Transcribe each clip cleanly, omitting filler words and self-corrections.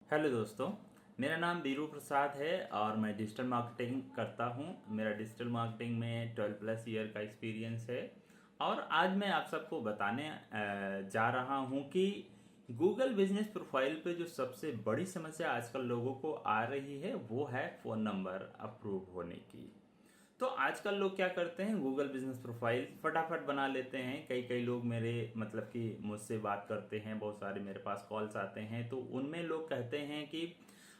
Hello दोस्तों। मेरा नाम बीरू प्रसाद है और मैं डिजिटल मार्केटिंग करता हूँ। मेरा डिजिटल मार्केटिंग में 12+ ईयर का एक्सपीरियंस है। और आज मैं आप सबको बताने जा रहा हूँ कि गूगल बिजनेस प्रोफाइल पे जो सबसे बड़ी समस्या आजकल लोगों को आ रही है वो है फ़ोन नंबर अप्रूव होने की। तो आजकल लोग क्या करते हैं, गूगल बिजनेस प्रोफाइल फटाफट बना लेते हैं। कई कई लोग मेरे मतलब कि मुझसे बात करते हैं, बहुत सारे मेरे पास कॉल्स आते हैं, तो उनमें लोग कहते हैं कि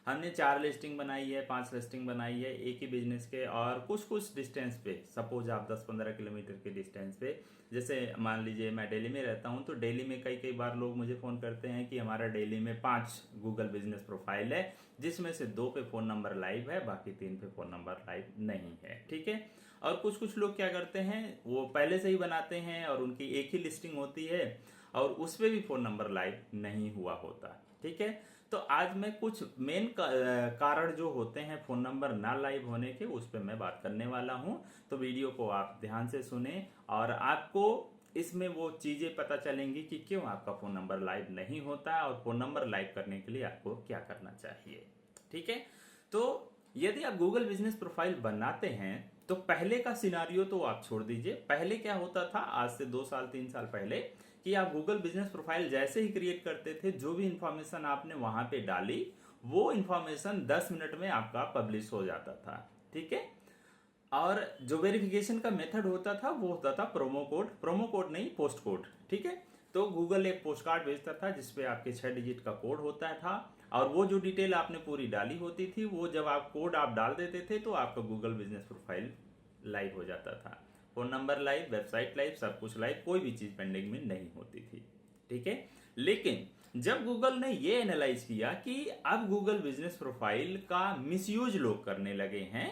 हमने 4 लिस्टिंग बनाई है, 5 लिस्टिंग बनाई है एक ही बिजनेस के, और कुछ कुछ डिस्टेंस पे, सपोज आप 10-15 किलोमीटर के डिस्टेंस पे, जैसे मान लीजिए मैं दिल्ली में रहता हूँ, तो दिल्ली में कई कई बार लोग मुझे फ़ोन करते हैं कि हमारा दिल्ली में 5 गूगल बिजनेस प्रोफाइल है, जिसमें से 2 पे फ़ोन नंबर लाइव है, बाकी 3 पे फ़ोन नंबर लाइव नहीं है। ठीक है। और कुछ कुछ लोग क्या करते हैं, वो पहले से ही बनाते हैं और उनकी एक ही लिस्टिंग होती है और उस पर भी फ़ोन नंबर लाइव नहीं हुआ होता। ठीक है। तो आज मैं कुछ मेन कारण जो होते हैं फ़ोन नंबर ना लाइव होने के, उस पर मैं बात करने वाला हूं। तो वीडियो को आप ध्यान से सुने और आपको इसमें वो चीज़ें पता चलेंगी कि क्यों आपका फ़ोन नंबर लाइव नहीं होता है और फ़ोन नंबर लाइव करने के लिए आपको क्या करना चाहिए। ठीक है। तो यदि आप गूगल बिजनेस प्रोफाइल बनाते हैं तो पहले का सिनारियो तो आप छोड़ दीजिए। पहले क्या होता था, आज से 2 साल 3 साल पहले, कि आप गूगल बिजनेस प्रोफाइल जैसे ही क्रिएट करते थे, जो भी इंफॉर्मेशन आपने वहां पे डाली वो इंफॉर्मेशन 10 मिनट में आपका पब्लिश हो जाता था। ठीक है। और जो वेरिफिकेशन का मेथड होता था वो होता था प्रोमो कोड नहीं, पोस्ट कोड। ठीक है। तो गूगल एक पोस्ट कार्ड भेजता था जिसपे आपके 6 डिजिट का कोड होता था, और वो जो डिटेल आपने पूरी डाली होती थी, वो जब आप कोड आप डाल देते थे तो आपका गूगल बिजनेस प्रोफाइल लाइव हो जाता था। Phone number live, website live, सब कुछ लाइव, कोई भी चीज पेंडिंग में नहीं होती थी। ठीक है। लेकिन जब गूगल ने ये एनालाइज किया कि अब गूगल बिजनेस प्रोफाइल का मिसयूज लोग करने लगे हैं,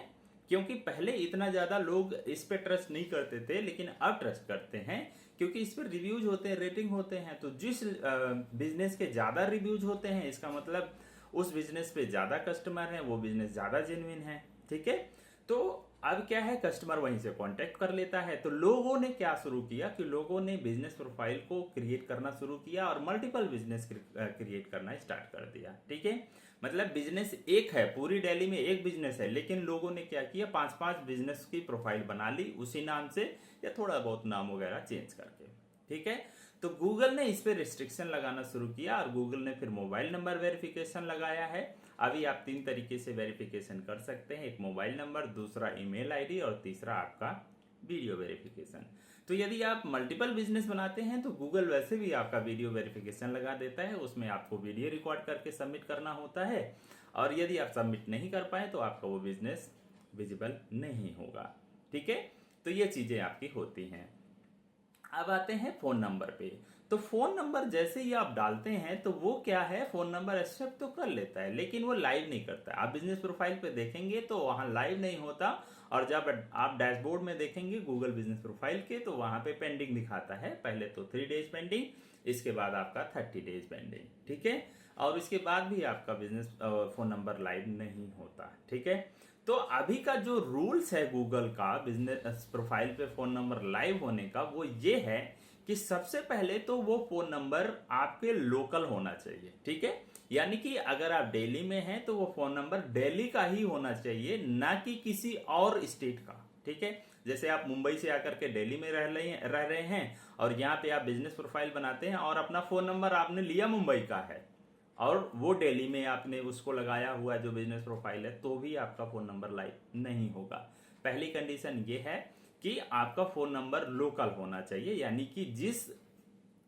क्योंकि पहले इतना ज्यादा लोग इस पे ट्रस्ट नहीं करते थे, लेकिन अब ट्रस्ट करते हैं क्योंकि इस पर रिव्यूज होते हैं, रेटिंग होते हैं। तो जिस बिजनेस के ज्यादा रिव्यूज होते हैं, इसका मतलब उस बिजनेस पे ज्यादा कस्टमर है, वो बिजनेस ज्यादा जेन्युइन है। ठीक है। तो अब क्या है, कस्टमर वहीं से कांटेक्ट कर लेता है। तो लोगों ने क्या शुरू किया कि लोगों ने बिजनेस प्रोफाइल को क्रिएट करना शुरू किया और मल्टीपल बिजनेस क्रिएट करना स्टार्ट कर दिया। ठीक है। मतलब बिजनेस एक है, पूरी दिल्ली में एक बिजनेस है, लेकिन लोगों ने क्या किया, 5-5 बिजनेस की प्रोफाइल बना ली उसी नाम से, या थोड़ा बहुत नाम वगैरह चेंज करके। ठीक है। तो गूगल ने इस पे रिस्ट्रिक्शन लगाना शुरू किया और गूगल ने फिर मोबाइल नंबर वेरिफिकेशन लगाया है। अभी आप 3 तरीके से वेरिफिकेशन कर सकते हैं, एक मोबाइल नंबर, दूसरा ईमेल आईडी और तीसरा आपका वीडियो वेरिफिकेशन। तो यदि आप मल्टीपल बिजनेस बनाते हैं तो गूगल वैसे भी आपका वीडियो वेरिफिकेशन लगा देता है, उसमें आपको वीडियो रिकॉर्ड करके सबमिट करना होता है, और यदि आप सबमिट नहीं कर पाए तो आपका वो बिजनेस विजिबल नहीं होगा। ठीक है। तो ये चीजें आपकी होती हैं। अब आते हैं फोन नंबर पे। तो फोन नंबर जैसे ही आप डालते हैं तो वो क्या है, फोन नंबर एक्सेप्ट तो कर लेता है लेकिन वो लाइव नहीं करता है। आप बिजनेस प्रोफाइल पे देखेंगे तो वहां लाइव नहीं होता, और जब आप डैशबोर्ड में देखेंगे गूगल बिजनेस प्रोफाइल के तो वहां पे पेंडिंग दिखाता है। पहले तो 3 डेज पेंडिंग, इसके बाद आपका 30 डेज पेंडिंग। ठीक है। और इसके बाद भी आपका बिजनेस फोन नंबर लाइव नहीं होता। ठीक है। तो अभी का जो रूल्स है गूगल का बिजनेस प्रोफाइल पे फोन नंबर लाइव होने का, वो ये है कि सबसे पहले तो वो फोन नंबर आपके लोकल होना चाहिए। ठीक है। यानी कि अगर आप दिल्ली में हैं तो वो फोन नंबर दिल्ली का ही होना चाहिए, ना कि किसी और स्टेट का। ठीक है। जैसे आप मुंबई से आकर के दिल्ली में रह रहे हैं और यहाँ पे आप बिजनेस प्रोफाइल बनाते हैं और अपना फोन नंबर आपने लिया मुंबई का है, और वो दिल्ली में आपने उसको लगाया हुआ जो बिजनेस प्रोफाइल है, तो भी आपका फोन नंबर लाइव नहीं होगा। पहली कंडीशन ये है कि आपका फोन नंबर लोकल होना चाहिए, यानी कि जिस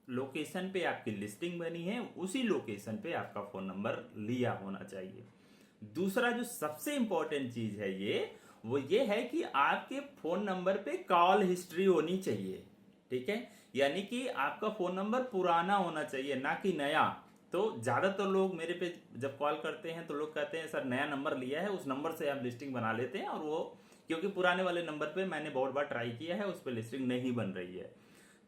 लोकेशन पे आपकी लिस्टिंग बनी है उसी लोकेशन पे आपका फोन नंबर लिया होना चाहिए। दूसरा जो सबसे इंपॉर्टेंट चीज है वो ये है कि आपके फोन नंबर पे कॉल हिस्ट्री होनी चाहिए। ठीक है। यानी कि आपका फोन नंबर पुराना होना चाहिए, ना कि नया। तो ज्यादातर लोग मेरे पे जब कॉल करते हैं तो लोग कहते हैं सर नया नंबर लिया है, उस नंबर से हम लिस्टिंग बना लेते हैं, और वो क्योंकि पुराने वाले नंबर पे मैंने बहुत बार ट्राई किया है, उस पर लिस्टिंग नहीं बन रही है।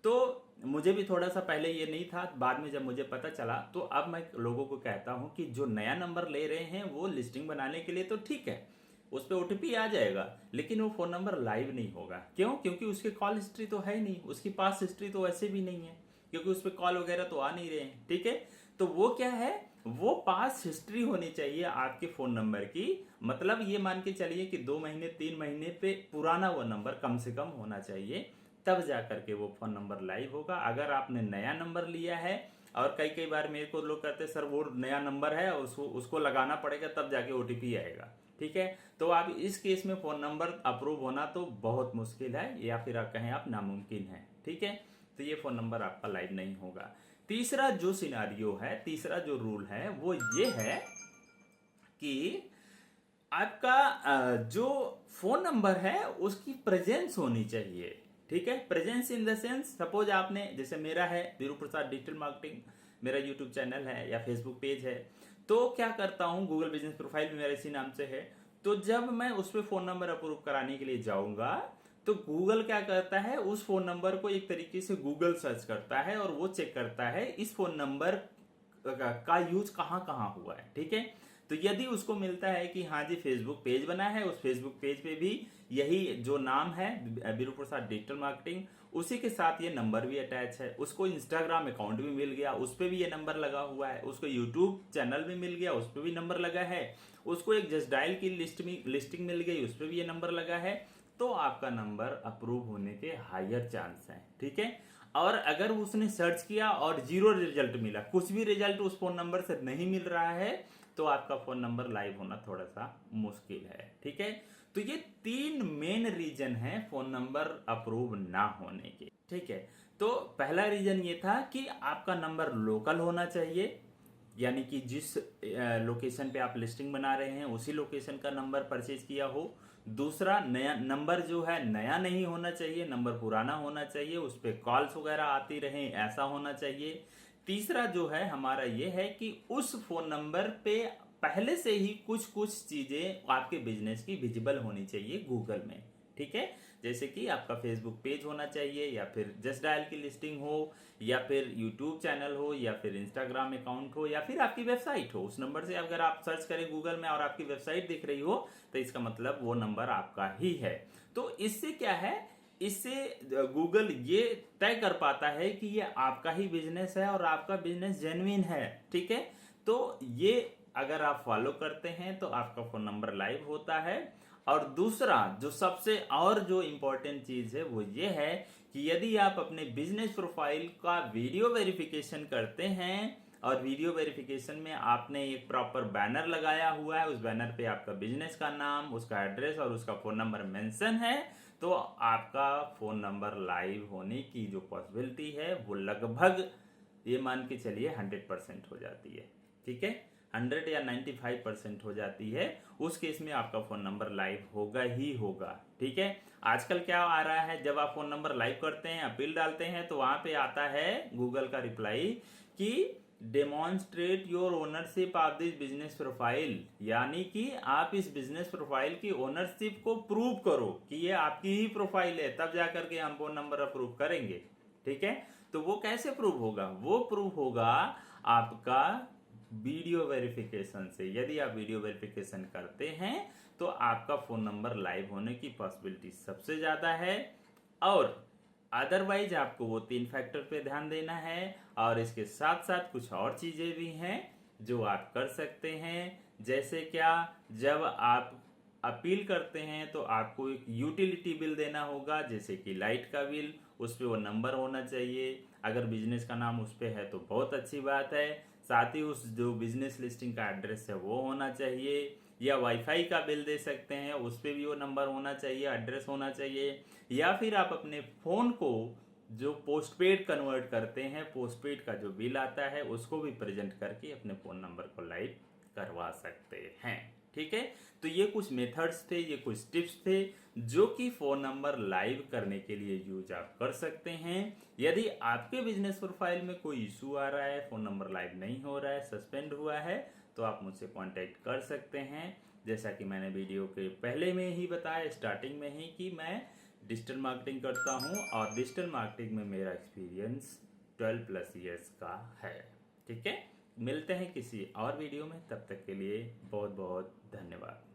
तो मुझे भी थोड़ा सा पहले ये नहीं था, बाद में जब मुझे पता चला तो अब मैं लोगों को कहता हूं कि जो नया नंबर ले रहे हैं वो लिस्टिंग बनाने के लिए तो ठीक है, उस पर ओटीपी आ जाएगा, लेकिन वो फोन नंबर लाइव नहीं होगा। क्यों? क्योंकि उसकी कॉल हिस्ट्री तो है नहीं, उसकी पास हिस्ट्री तो वैसे भी नहीं है, क्योंकि उस पर कॉल वगैरह तो आ नहीं रहे हैं। ठीक है। तो वो क्या है, वो पास हिस्ट्री होनी चाहिए आपके फ़ोन नंबर की। मतलब ये मान के चलिए कि 2 महीने 3 महीने पे पुराना वो नंबर कम से कम होना चाहिए, तब जा करके वो फ़ोन नंबर लाइव होगा। अगर आपने नया नंबर लिया है, और कई कई बार मेरे को लोग कहते हैं सर वो नया नंबर है, उसको उसको लगाना पड़ेगा तब जाके ओटीपी आएगा, ठीक है। तो आप इस केस में फ़ोन नंबर अप्रूव होना तो बहुत मुश्किल है, या फिर आप कहें आप नामुमकिन है, ठीक है। तो ये फ़ोन नंबर आपका लाइव नहीं होगा। तीसरा जो सिनारियो है, तीसरा जो रूल है वो ये है कि आपका जो फोन नंबर है उसकी प्रेजेंस होनी चाहिए, ठीक है। Presence in the sense, suppose आपने, जैसे मेरा है वीरू प्रसाद डिजिटल मार्केटिंग, मेरा यूट्यूब चैनल है या फेसबुक पेज है, तो क्या करता हूँ, गूगल बिजनेस प्रोफाइल भी मेरा इसी नाम से है। तो जब मैं उस पर फोन नंबर अप्रूव कराने के लिए जाऊंगा, तो गूगल क्या करता है, उस फोन नंबर को एक तरीके से गूगल सर्च करता है और वो चेक करता है इस फोन नंबर का यूज कहाँ कहाँ हुआ है, ठीक है। तो यदि उसको मिलता है कि हाँ जी फेसबुक पेज बना है, उस फेसबुक पेज पे भी यही जो नाम है वीरू प्रसाद डिजिटल मार्केटिंग, उसी के साथ ये नंबर भी अटैच है, उसको इंस्टाग्राम अकाउंट भी मिल गया, उस पर भी ये नंबर लगा हुआ है, उसको यूट्यूब चैनल भी मिल गया, उस पर भी नंबर लगा है, उसको एक जस्ट डायल की लिस्टिंग मिल गई, उस पर भी ये नंबर लगा है, तो आपका नंबर अप्रूव होने के हायर चांस हैं, ठीक है। और अगर उसने सर्च किया और जीरो रिजल्ट मिला, कुछ भी रिजल्ट उस फोन नंबर से नहीं मिल रहा है, तो आपका फोन नंबर लाइव होना थोड़ा सा मुश्किल है, ठीक है। तो ये 3 मेन रीजन है फोन नंबर अप्रूव ना होने के, ठीक है। तो पहला रीजन ये था कि आपका नंबर लोकल होना चाहिए, यानी कि जिस लोकेशन पे आप लिस्टिंग बना रहे हैं उसी लोकेशन का नंबर परचेज किया हो। दूसरा, नया नंबर जो है नया नहीं होना चाहिए, नंबर पुराना होना चाहिए, उस पर कॉल्स वगैरह आती रहे, ऐसा होना चाहिए। तीसरा जो है हमारा ये है कि उस फोन नंबर पे पहले से ही कुछ कुछ चीजें आपके बिजनेस की विजिबल होनी चाहिए गूगल में, ठीक है। जैसे कि आपका फेसबुक पेज होना चाहिए, या फिर जस्ट डायल की लिस्टिंग हो, या फिर यूट्यूब चैनल हो, या फिर इंस्टाग्राम अकाउंट हो, या फिर आपकी वेबसाइट हो। उस नंबर से अगर आप सर्च करें गूगल में और आपकी वेबसाइट दिख रही हो, तो इसका मतलब वो नंबर आपका ही है। तो इससे क्या है, इससे गूगल ये तय कर पाता है कि ये आपका ही बिजनेस है और आपका बिजनेस जेन्युइन है, ठीक है। तो ये अगर आप फॉलो करते हैं तो आपका फोन नंबर लाइव होता है। और दूसरा जो सबसे और जो इंपॉर्टेंट चीज है वो ये है कि यदि आप अपने बिजनेस प्रोफाइल का वीडियो वेरिफिकेशन करते हैं, और वीडियो वेरिफिकेशन में आपने एक प्रॉपर बैनर लगाया हुआ है, उस बैनर पे आपका बिजनेस का नाम, उसका एड्रेस और उसका फोन नंबर मेंशन है, तो आपका फोन नंबर लाइव होने की जो पॉसिबिलिटी है वो लगभग, ये मान के चलिए 100% हो जाती है, ठीक है। 100 या 95% हो जाती है। उस केस में आपका फोन नंबर लाइव होगा ही होगा, ठीक है। आजकल क्या आ रहा है, जब आप फोन नंबर लाइव करते हैं, अपील डालते हैं, तो वहां पे आता है गूगल का रिप्लाई कि demonstrate your ownership of this business profile, यानी कि आप इस बिजनेस प्रोफाइल की ओनरशिप को प्रूव करो कि ये आपकी ही प्रोफाइल है, तब जाकर के हम फोन नंबर अप्रूव करेंगे, ठीक है। तो वो कैसे प्रूव होगा, वो प्रूव होगा आपका वीडियो वेरिफिकेशन से। यदि आप वीडियो वेरिफिकेशन करते हैं तो आपका फोन नंबर लाइव होने की पॉसिबिलिटी सबसे ज्यादा है। और अदरवाइज आपको वो 3 फैक्टर पे ध्यान देना है, और इसके साथ साथ कुछ और चीजें भी हैं जो आप कर सकते हैं। जैसे क्या, जब आप अपील करते हैं तो आपको एक यूटिलिटी बिल देना होगा, जैसे कि लाइट का बिल, उस पर वो नंबर होना चाहिए। अगर बिजनेस का नाम उस पर है तो बहुत अच्छी बात है। साथ ही उस जो बिजनेस लिस्टिंग का एड्रेस है वो होना चाहिए। या वाईफाई का बिल दे सकते हैं, उस पर भी वो नंबर होना चाहिए, एड्रेस होना चाहिए। या फिर आप अपने फ़ोन को जो पोस्टपेड कन्वर्ट करते हैं, पोस्टपेड का जो बिल आता है उसको भी प्रेजेंट करके अपने फ़ोन नंबर को लाइव करवा सकते हैं, ठीक है। तो ये कुछ मेथड्स थे, ये कुछ टिप्स थे जो कि फ़ोन नंबर लाइव करने के लिए यूज आप कर सकते हैं। यदि आपके बिजनेस प्रोफाइल में कोई इशू आ रहा है, फ़ोन नंबर लाइव नहीं हो रहा है, सस्पेंड हुआ है, तो आप मुझसे कांटेक्ट कर सकते हैं। जैसा कि मैंने वीडियो के पहले में ही बताया, स्टार्टिंग में ही, कि मैं डिजिटल मार्केटिंग करता हूं और डिजिटल मार्केटिंग में मेरा एक्सपीरियंस 12+ ईयर्स का है, ठीक है। मिलते हैं किसी और वीडियो में, तब तक के लिए बहुत बहुत धन्यवाद।